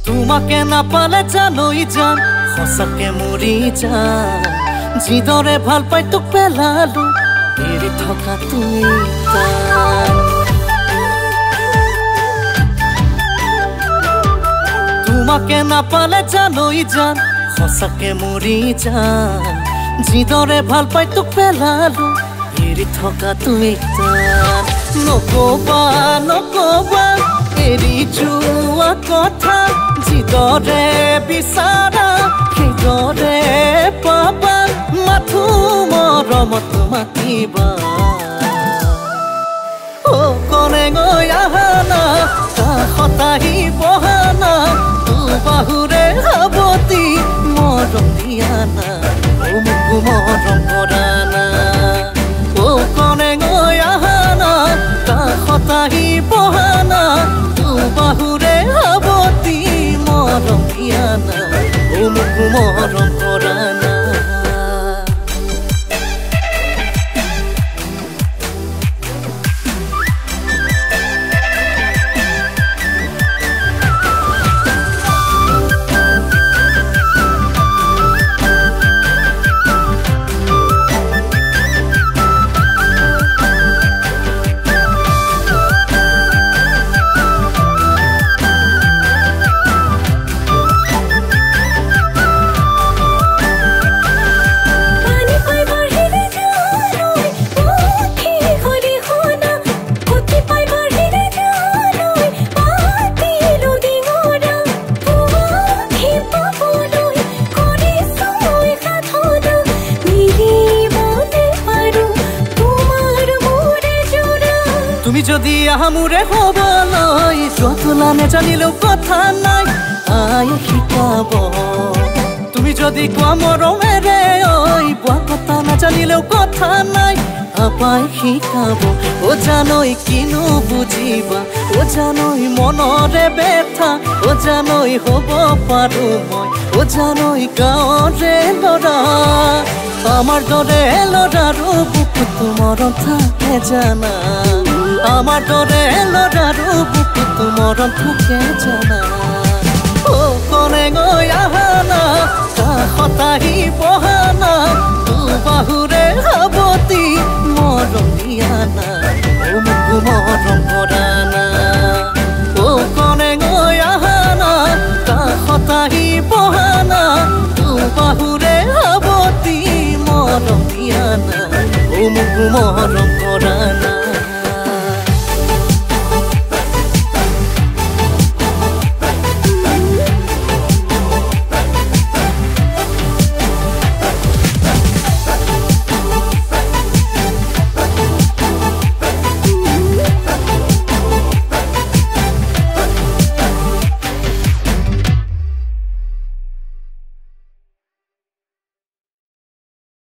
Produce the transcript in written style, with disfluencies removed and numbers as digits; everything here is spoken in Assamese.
তোমাকে নাপালে জানই যান সঁচাকে মৰি যাম যিদৰে ভাল পাই তোক পেলালো এৰি থকা তুমি তোমাকে নাপালে জানই যান সঁচাকে মৰি যাম যিদৰে ভাল পাই তোক পেলালো এৰি থকা তুমি নকবা নকবা এৰি যোৱা কথা যিদৰে বিচাৰা সেইদৰে পাবা মাথো মৰমত মাতিবা অ কনে গৈ আহানা কাষত আহি বহানা বাহুৰে সাৱতি মৰম দিয়ানা মোক মৰম কৰানা অ কনে গৈ আহানা কাষত আহি বহানা বাহুৰে সাৱতি মৰম দিয়ানা মোক মৰম কৰানা তুমি যদি আহামুৰে হবলৈ যতলা নেজানিলেও কথা নাই আই শিকাব তুমি যদি কোৱা মৰমেৰে ঐ বোৱা কথা নাজানিলেও কথা নাই আপাই শিকাব ও জানই কিনো বুজিবা ও জানই মনৰে বেথা ও জানই হ'ব পাৰো মই ও জানই গাঁৱৰে ল'ৰা আমাৰ দৰে ল'ৰাৰো বুকুত মৰম থাকে জানা আমাৰ দৰে লড়াৰু বুকুত মৰম থাকে জানা ও কনে গৈ আহানা কাষত আহি বহানা বাহুৰে সাৱতি মৰম দিয়ানা মোক মৰম কৰানা ও কনে গৈ আহানা কাষত আহি বহানা বাহুৰে সাৱতি মৰম দিয়ানা মোক মৰম